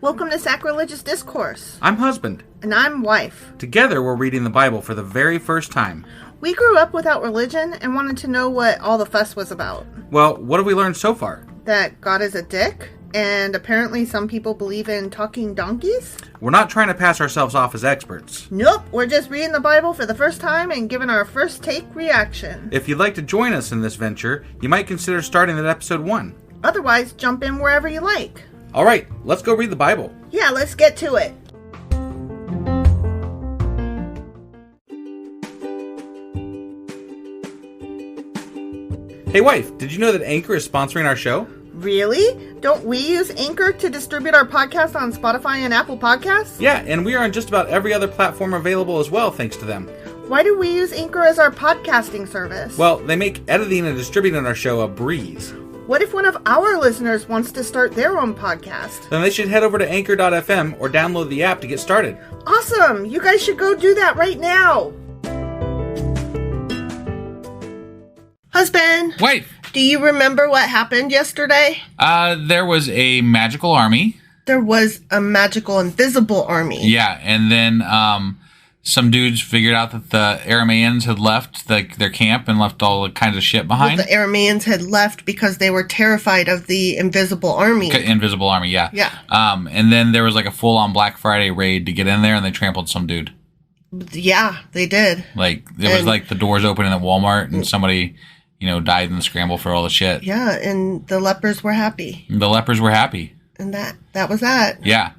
Welcome to Sacrilegious Discourse. I'm husband. And I'm wife. Together we're reading the Bible for the very first time. We grew up without religion and wanted to know what all the fuss was about. Well, what have we learned so far? That God is a dick, and apparently some people believe in talking donkeys? We're not trying to pass ourselves off as experts. Nope, we're just reading the Bible for the first time and giving our first take reaction. If you'd like to join us in this venture, you might consider starting at episode 1. Otherwise, jump in wherever you like. All right, let's go read the Bible. Yeah, let's get to it. Hey wife, did you know that Anchor is sponsoring our show? Really? Don't we use Anchor to distribute our podcast on Spotify and Apple Podcasts? Yeah, and we are on just about every other platform available as well, thanks to them. Why do we use Anchor as our podcasting service? Well, they make editing and distributing our show a breeze. What if one of our listeners wants to start their own podcast? Then they should head over to anchor.fm or download the app to get started. Awesome! You guys should go do that right now! Husband! Wife! Do you remember what happened yesterday? There was a magical army. There was a magical invisible army. Yeah, and then some dudes figured out that the Arameans had left their camp and left all kinds of shit behind. Well, the Arameans had left because they were terrified of the invisible army. Invisible army, yeah. Yeah. And then there was like a full-on Black Friday raid to get in there, and they trampled some dude. Yeah, they did. Like, it was like the doors opening at Walmart, and somebody, died in the scramble for all the shit. Yeah, and the lepers were happy. The lepers were happy. And that was that. Yeah.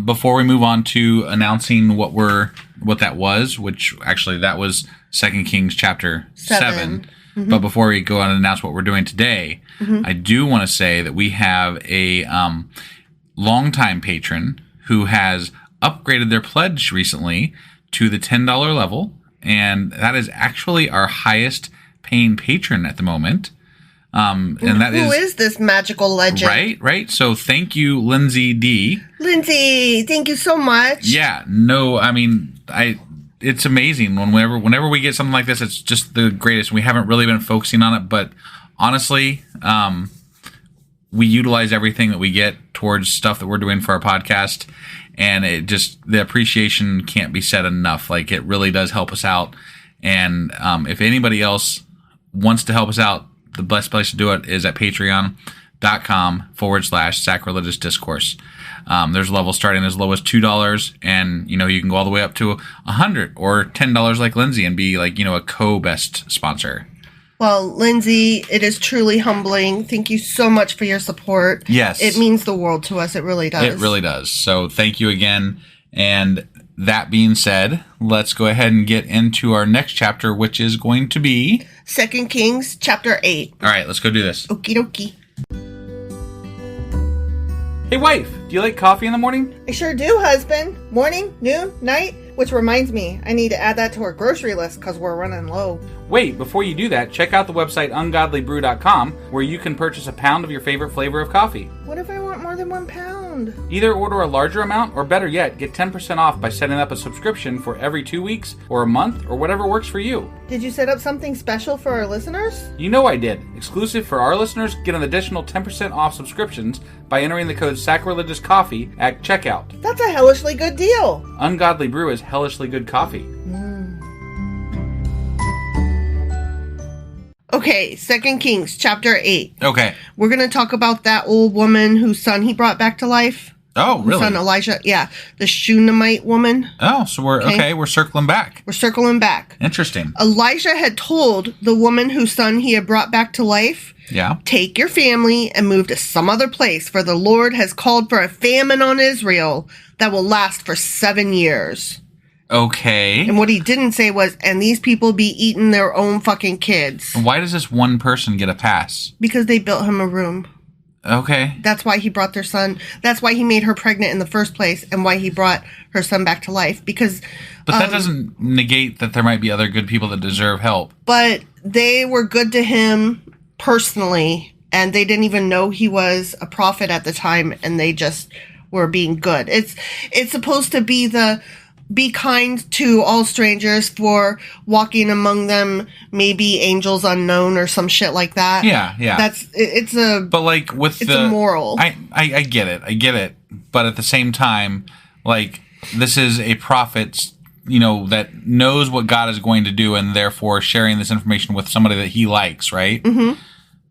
Before we move on to announcing what that was, which actually that was 2 Kings chapter 7. Mm-hmm. But before we go on and announce what we're doing today, I do want to say that we have a longtime patron who has upgraded their pledge recently to the $10 level, and that is actually our highest paying patron at the moment. And that Who is this magical legend? Right. So thank you, Lindsay D. Lindsay, thank you so much. Yeah, no, I mean, it's amazing. Whenever we get something like this, it's just the greatest. We haven't really been focusing on it, but honestly, we utilize everything that we get towards stuff that we're doing for our podcast, and the appreciation can't be said enough. Like, it really does help us out. And if anybody else wants to help us out, the best place to do it is at patreon.com/sacrilegious discourse. There's levels starting as low as $2, and you can go all the way up to $100 or $10 like Lindsay and be like a co-best sponsor. Well, Lindsay, it is truly humbling. Thank you so much for your support. Yes, it means the world to us. It really does. It really does. So thank you again. And that being said, let's go ahead and get into our next chapter, which is going to be 2 Kings chapter 8. All right, let's go do this. Okie dokie. Hey wife, do you like coffee in the morning? I sure do, husband. Morning, noon, night. Which reminds me, I need to add that to our grocery list because we're running low. Wait, before you do that, check out the website ungodlybrew.com, where you can purchase a pound of your favorite flavor of coffee. What if I want more than 1 pound? Either order a larger amount, or better yet, get 10% off by setting up a subscription for every 2 weeks, or a month, or whatever works for you. Did you set up something special for our listeners? You know I did. Exclusive for our listeners, get an additional 10% off subscriptions by entering the code SACRILEGIOUSCOFFEE at checkout. That's a hellishly good deal. Ungodly Brew is hellishly good coffee. Okay, 2 Kings chapter 8. Okay. We're going to talk about that old woman whose son he brought back to life. Oh, really? Son Elisha. Yeah, the Shunammite woman. Oh, so we're circling back. We're circling back. Interesting. Elisha had told the woman whose son he had brought back to life, take your family and move to some other place, for the Lord has called for a famine on Israel that will last for 7 years. Okay. And what he didn't say was, and these people be eating their own fucking kids. Why does this one person get a pass? Because they built him a room. Okay. That's why he brought their son. That's why he made her pregnant in the first place, and why he brought her son back to life. Because, but that doesn't negate that there might be other good people that deserve help. But they were good to him personally, and they didn't even know he was a prophet at the time, and they just were being good. It's supposed to be the be kind to all strangers, for walking among them, maybe angels unknown or some shit like that. Yeah. It's a... But, like, with it's a moral. I get it. But at the same time, like, this is a prophet, that knows what God is going to do, and therefore sharing this information with somebody that he likes, right? Mm-hmm.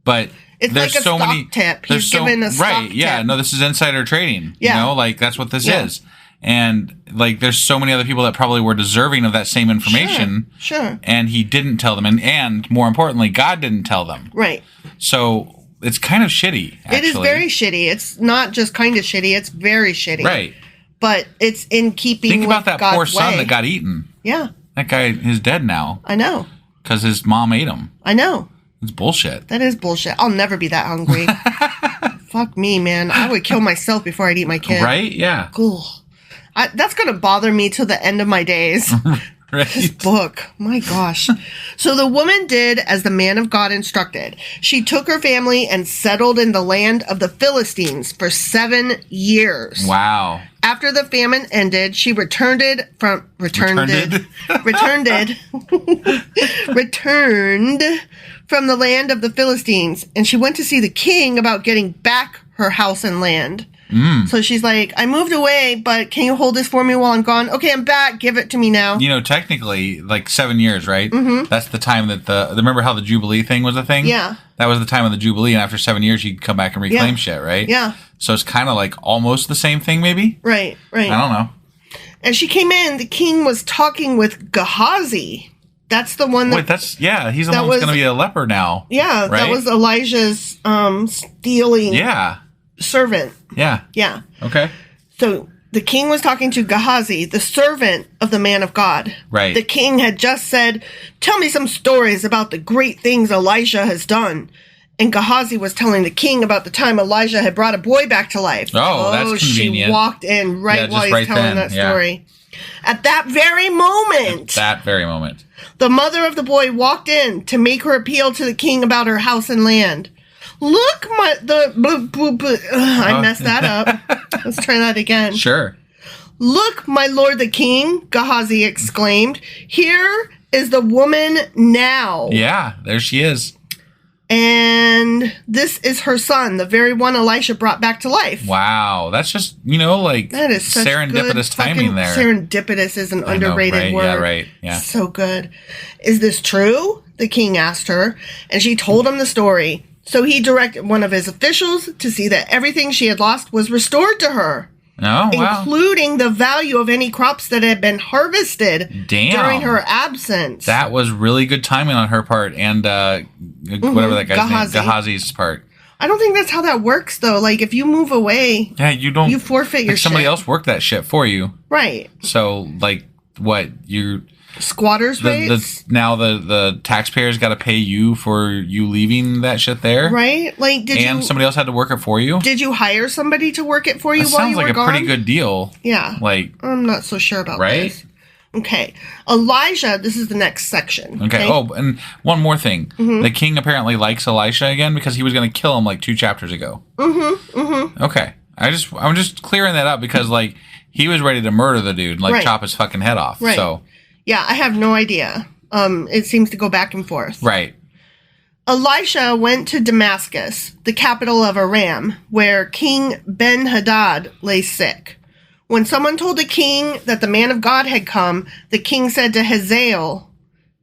But it's there's like a so stock many tip. He's given a stock right, yeah. tip. No, this is insider trading. Yeah. Like, that's what this is. And, like, there's so many other people that probably were deserving of that same information. Sure. And he didn't tell them. And more importantly, God didn't tell them. Right. So it's kind of shitty, actually. It is very shitty. It's not just kind of shitty. It's very shitty. Right. But it's in keeping Think with about that God's poor son way. that got eaten. Yeah. That guy is dead now. I know. Because his mom ate him. I know. It's bullshit. That is bullshit. I'll never be that hungry. Fuck me, man. I would kill myself before I'd eat my kid. Right? Yeah. Cool. That's going to bother me till the end of my days. Right. This book. My gosh. So the woman did as the man of God instructed. She took her family and settled in the land of the Philistines for 7 years. Wow. After the famine ended, she returned from the land of the Philistines, and she went to see the king about getting back her house and land. So she's like, I moved away, but can you hold this for me while I'm gone? Okay, I'm back. Give it to me now. Technically, like 7 years, right? Mm-hmm. That's the time that remember how the Jubilee thing was a thing? Yeah. That was the time of the Jubilee, and after 7 years, you'd come back and reclaim shit, right? Yeah. So it's kind of like almost the same thing, maybe? Right. I don't know. As she came in, the king was talking with Gehazi. That's the one that... he's the one that's going to be a leper now. Yeah, right? That was Elijah's stealing servant. Yeah. Okay. So the king was talking to Gehazi, the servant of the man of God. Right. The king had just said, tell me some stories about the great things Elisha has done. And Gehazi was telling the king about the time Elijah had brought a boy back to life. Oh, that's convenient. She walked in while he's telling that story. At that very moment. The mother of the boy walked in to make her appeal to the king about her house and land. Look, I messed that up. Let's try that again. Sure. Look, my lord the king, Gehazi exclaimed. Here is the woman now. Yeah, there she is. And this is her son, the very one Elisha brought back to life. Wow. That's just, that is such serendipitous timing there. Serendipitous is an underrated word. Yeah, right. Yeah. So good. Is this true? The king asked her, and she told him the story. So he directed one of his officials to see that everything she had lost was restored to her. Oh, wow. Including the value of any crops that had been harvested during her absence. That was really good timing on her part and whatever that guy's name, Gehazi's part. I don't think that's how that works, though. Like, if you move away, you forfeit your shit. Somebody else worked that shit for you. Right. So, like, what? Squatters' rates? Now the taxpayers got to pay you for you leaving that shit there? Right? Like, somebody else had to work it for you? Did you hire somebody to work it for you while you were gone? Sounds like a pretty good deal. Yeah. Like, I'm not so sure about this. Okay. Elijah, this is the next section. Okay. Oh, and one more thing. Mm-hmm. The king apparently likes Elisha again because he was going to kill him like 2 chapters ago. Mm-hmm. Mm-hmm. Okay. I'm just clearing that up because, like, he was ready to murder the dude, like, chop his fucking head off. Right. So... Yeah, I have no idea. It seems to go back and forth. Right. Elisha went to Damascus, the capital of Aram, where King Ben-Hadad lay sick. When someone told the king that the man of God had come, the king said to Hazael,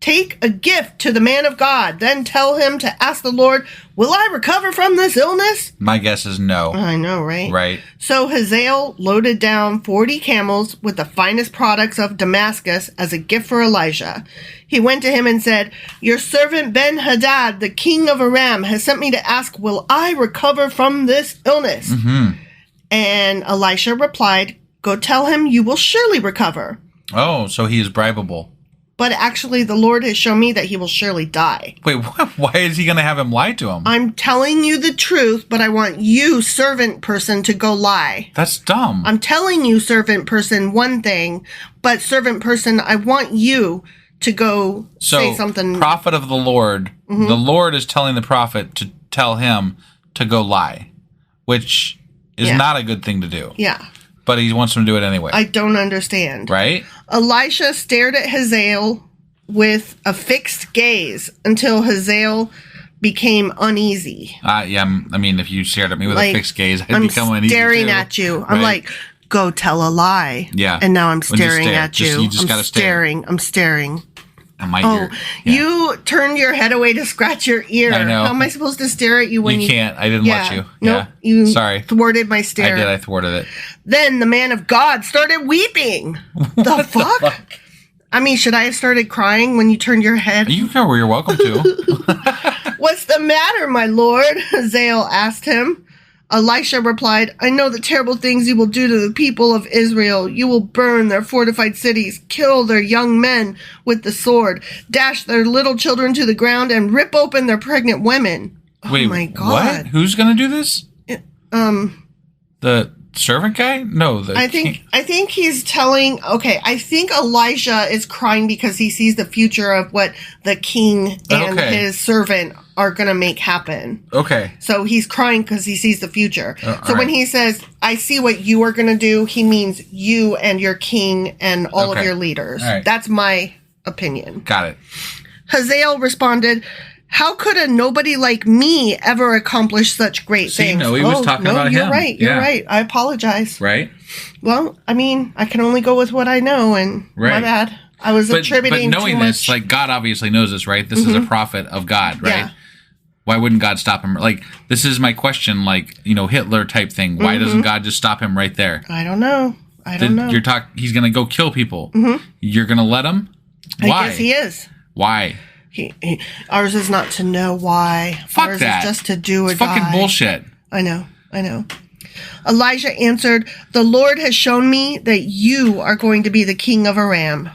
take a gift to the man of God, then tell him to ask the Lord, will I recover from this illness? My guess is no. I know, right? Right. So Hazael loaded down 40 camels with the finest products of Damascus as a gift for Elijah. He went to him and said, your servant Ben-Hadad, the king of Aram, has sent me to ask, will I recover from this illness? Mm-hmm. And Elisha replied, go tell him you will surely recover. Oh, so he is bribable. But actually, the Lord has shown me that he will surely die. Wait, what? Why is he going to have him lie to him? I'm telling you the truth, but I want you, servant person, to go lie. That's dumb. I'm telling you, servant person, one thing, but servant person, I want you to go say something. Prophet of the Lord, the Lord is telling the prophet to tell him to go lie, which is not a good thing to do. Yeah. But he wants them to do it anyway. I don't understand. Right? Elisha stared at Hazael with a fixed gaze until Hazael became uneasy. Yeah, I mean, if you stared at me with a fixed gaze, I'd become uneasy. I'm staring at you. Right? I'm like, go tell a lie. Yeah. And now I'm staring at you. You just gotta stare. I'm staring. And my ear. Yeah. You turned your head away to scratch your ear. I know. How am I supposed to stare at you when you can't. I didn't let you. Nope. Yeah. Sorry. Thwarted my stare. I did. I thwarted it. Then the man of God started weeping. The fuck? I mean, should I have started crying when you turned your head? You know where you're welcome to. What's the matter, my lord? Hazael asked him. Elisha replied, I know the terrible things you will do to the people of Israel. You will burn their fortified cities, kill their young men with the sword, dash their little children to the ground, and rip open their pregnant women. Wait, oh my God. What? Who's going to do this? The servant guy? No, I think he's telling, I think Elisha is crying because he sees the future of what the king and his servant are going to make happen. Okay. So he's crying because he sees the future. So when he says, I see what you are going to do, he means you and your king and all of your leaders. Right. That's my opinion. Got it. Hazael responded, how could a nobody like me ever accomplish such great things? No, he was talking about him. You're right. You're right. I apologize. Right. Well, I mean, I can only go with what I know, and my bad. I was attributing but knowing too much. this, like, God obviously knows this, right? This is a prophet of God, right? Yeah. Why wouldn't God stop him? Like, this is my question, like, Hitler type thing. Why doesn't God just stop him right there? I don't know. He's going to go kill people. You're going to let him? Why? I guess he is. Why? Ours is not to know why. Fuck ours that. Is just to do or die. Fucking bullshit. I know. Elijah answered, the Lord has shown me that you are going to be the king of Aram.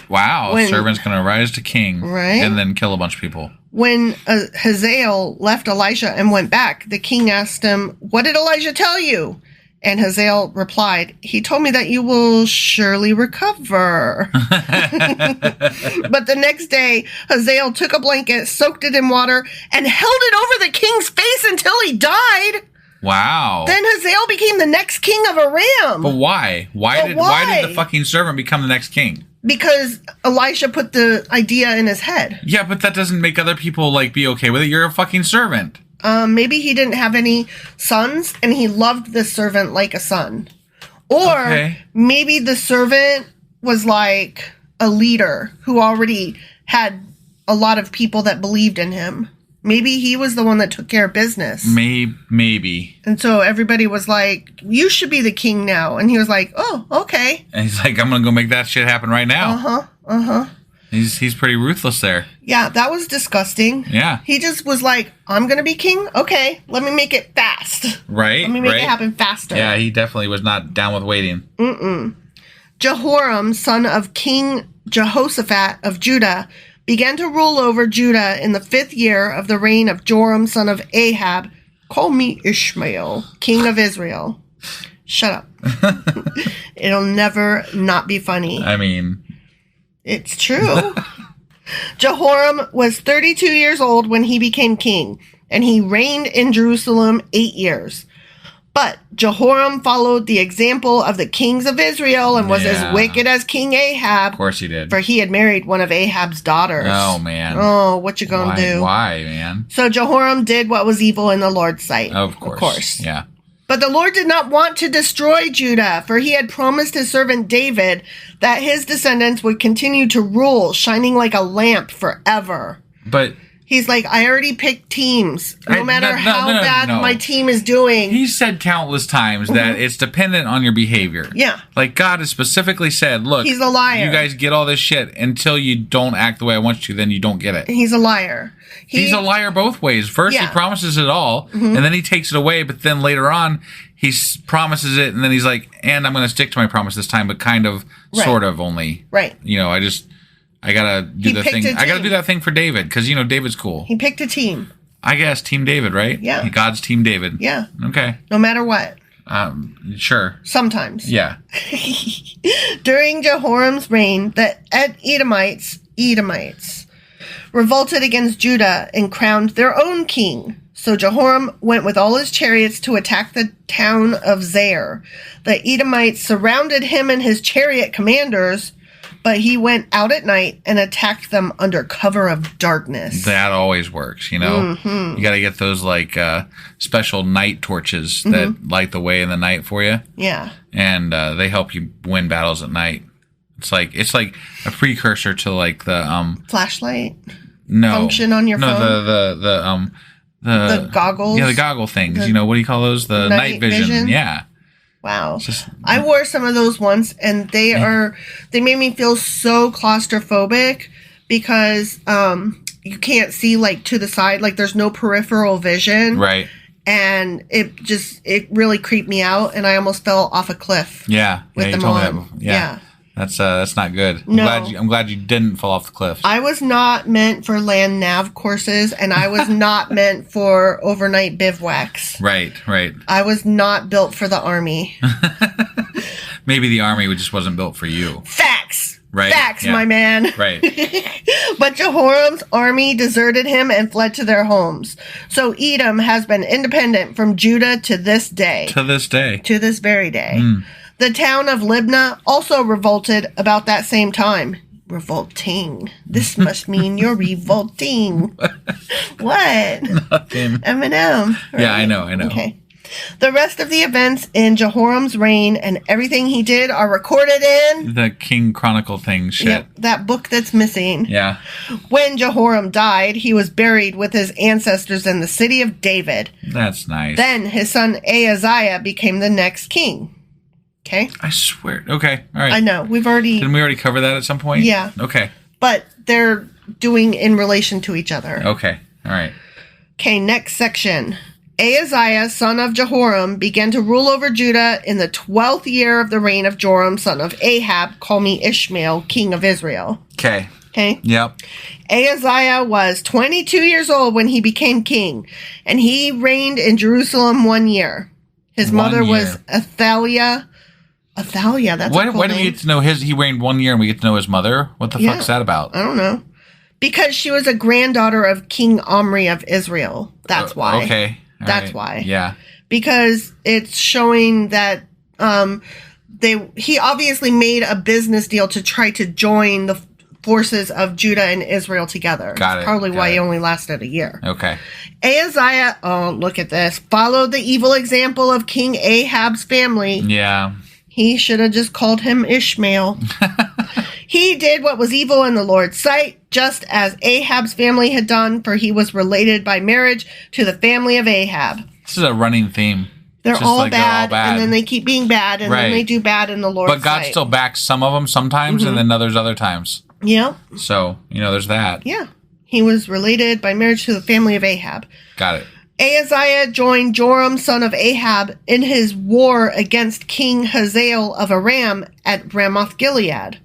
Wow. A servant's going to rise to king. Right. And then kill a bunch of people. When Hazael left Elisha and went back, the king asked him, what did Elijah tell you? And Hazael replied, he told me that you will surely recover. But the next day, Hazael took a blanket, soaked it in water, and held it over the king's face until he died. Wow. Then Hazael became the next king of Aram. But why? Why did the fucking servant become the next king? Because Elisha put the idea in his head. Yeah, but that doesn't make other people, be okay with it. You're a fucking servant. Maybe he didn't have any sons, and he loved this servant like a son. Or maybe the servant was like a leader who already had a lot of people that believed in him. Maybe he was the one that took care of business. Maybe. And so everybody was like, you should be the king now. And he was like, oh, okay. And he's like, I'm going to go make that shit happen right now. He's pretty ruthless there. Yeah, that was disgusting. Yeah. He just was like, I'm going to be king? Okay, let me make it fast. Right. Let me make it happen faster. Yeah, he definitely was not down with waiting. Jehoram, son of King Jehoshaphat of Judah, began to rule over Judah in the 5th year of the reign of Joram, son of Ahab. Call me Ishmael, king of Israel. Shut up. It'll never not be funny. I mean... It's true. Jehoram was 32 years old when he became king, and he reigned in Jerusalem 8 years. But Jehoram followed the example of the kings of Israel and was as wicked as King Ahab. Of course he did. For he had married one of Ahab's daughters. Oh, man. Oh, what you gonna do? Why, man? So Jehoram did what was evil in the Lord's sight. Of course. Yeah. But the Lord did not want to destroy Judah, for he had promised his servant David that his descendants would continue to rule, shining like a lamp forever. But... He's like, I already picked teams. No matter how bad my team is doing. He said countless times that it's dependent on your behavior. Yeah. Like God has specifically said, look, he's a liar. You guys get all this shit until you don't act the way I want you to, then you don't get it. He's a liar. He's a liar both ways. First, he promises it all, and then he takes it away, but then later on, he promises it, and then he's like, and I'm going to stick to my promise this time, but kind of, sort of only. Right. I gotta do the thing. I gotta do that thing for David because David's cool. He picked a team. I guess Team David, right? Yeah. God's Team David. Yeah. Okay. No matter what. Sure. Sometimes. Yeah. During Jehoram's reign, the Edomites revolted against Judah and crowned their own king. So Jehoram went with all his chariots to attack the town of Zair. The Edomites surrounded him and his chariot commanders, but he went out at night and attacked them under cover of darkness. That always works, you know? Mm-hmm. You got to get those, like, special night torches that light the way in the night for you. Yeah. And they help you win battles at night. It's like a precursor to, like, the... flashlight? No. Function on your phone? No, the goggles? Yeah, the goggle things. What do you call those? The night vision. Yeah. Wow. I wore some of those once, and they made me feel so claustrophobic because you can't see, like, to the side. Like, there's no peripheral vision. Right. And it really creeped me out, and I almost fell off a cliff. Yeah. With them on. Yeah. That's not good. No. I'm glad you didn't fall off the cliff. I was not meant for land nav courses, and I was not meant for overnight bivouacs. Right. I was not built for the army. Maybe the army just wasn't built for you. Facts. Right. Facts, my man. Right. But Jehoram's army deserted him and fled to their homes. So Edom has been independent from Judah to this day. To this very day. The town of Libnah also revolted about that same time. Revolting. This must mean you're revolting. What? Nothing. Eminem. Right? Yeah, I know. Okay. The rest of the events in Jehoram's reign and everything he did are recorded in... the King Chronicle thing shit. Yep, that book that's missing. Yeah. When Jehoram died, he was buried with his ancestors in the city of David. That's nice. Then his son Ahaziah became the next king. Okay? I swear. Okay, all right. I know. Didn't we already cover that at some point? Yeah. Okay. But they're doing in relation to each other. Okay, all right. Okay, next section. Ahaziah, son of Jehoram, began to rule over Judah in the 12th year of the reign of Joram, son of Ahab, call me Ishmael, king of Israel. Okay. Yep. Ahaziah was 22 years old when he became king, and he reigned in Jerusalem 1 year. His mother was Athaliah. Athaliah, that's a cool Why do we get to know he reigned 1 year and we get to know his mother? What the fuck's that about? I don't know. Because she was a granddaughter of King Omri of Israel. That's why. Okay. That's why. Yeah. Because it's showing that he obviously made a business deal to try to join the forces of Judah and Israel together. Got it. That's probably why he only lasted a year. Okay. Ahaziah, look at this, followed the evil example of King Ahab's family. Yeah. He should have just called him Ishmael. He did what was evil in the Lord's sight, just as Ahab's family had done, for he was related by marriage to the family of Ahab. This is a running theme. They're all bad, and then they keep being bad, and then they do bad in the Lord's sight. But God still backs some of them sometimes, and then others other times. Yep. So, there's that. Yeah. He was related by marriage to the family of Ahab. Got it. Ahaziah joined Joram, son of Ahab, in his war against King Hazael of Aram at Ramoth Gilead.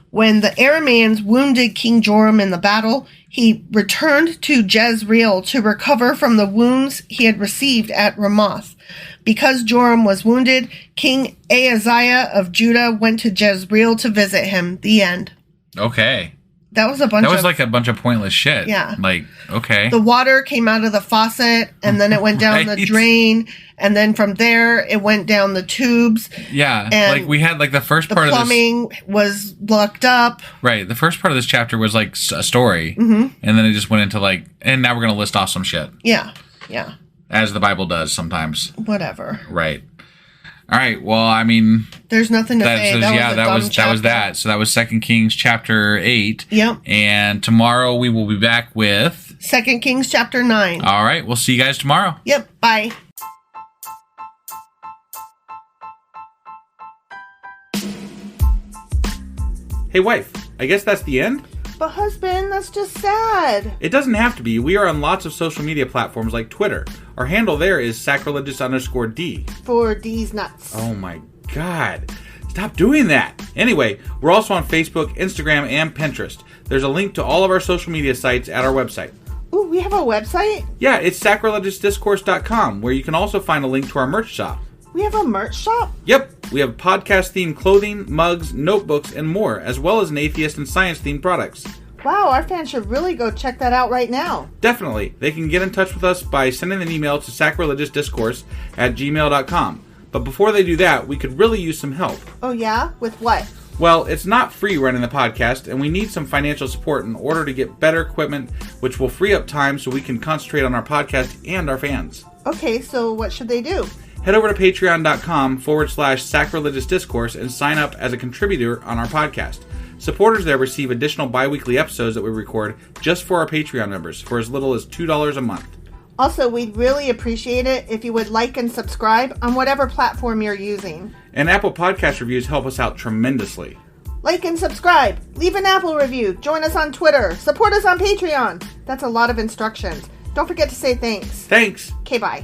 When the Arameans wounded King Joram in the battle, he returned to Jezreel to recover from the wounds he had received at Ramoth. Because Joram was wounded, King Ahaziah of Judah went to Jezreel to visit him. The end. Okay. That was a bunch of pointless shit. Yeah. Like, okay. The water came out of the faucet, and then it went down the drain, and then from there, it went down the tubes. Yeah. Like, we had, like, the first part of this... The plumbing was blocked up. Right. The first part of this chapter was, like, a story, and then it just went into, like, and now we're going to list off some shit. Yeah. Yeah. As the Bible does sometimes. Whatever. Right. All right. Well, I mean, there's nothing to say. That was that. So that was 2 Kings chapter 8. Yep. And tomorrow we will be back with 2 Kings chapter 9. All right. We'll see you guys tomorrow. Yep. Bye. Hey, wife. I guess that's the end? But husband, that's just sad. It doesn't have to be. We are on lots of social media platforms like Twitter. Our handle there is sacrilegious_D. For D's nuts. Oh my God. Stop doing that. Anyway, we're also on Facebook, Instagram, and Pinterest. There's a link to all of our social media sites at our website. Ooh, we have a website? Yeah, it's sacrilegiousdiscourse.com, where you can also find a link to our merch shop. We have a merch shop? Yep. We have podcast-themed clothing, mugs, notebooks, and more, as well as an atheist and science-themed products. Wow, our fans should really go check that out right now. Definitely. They can get in touch with us by sending an email to sacrilegiousdiscourse@gmail.com. But before they do that, we could really use some help. Oh yeah? With what? Well, it's not free running the podcast, and we need some financial support in order to get better equipment, which will free up time so we can concentrate on our podcast and our fans. Okay, so what should they do? Head over to patreon.com/sacrilegious discourse and sign up as a contributor on our podcast. Supporters there receive additional bi-weekly episodes that we record just for our Patreon members for as little as $2 a month. Also, we'd really appreciate it if you would like and subscribe on whatever platform you're using. And Apple Podcast reviews help us out tremendously. Like and subscribe. Leave an Apple review. Join us on Twitter. Support us on Patreon. That's a lot of instructions. Don't forget to say thanks. Thanks. Okay, bye.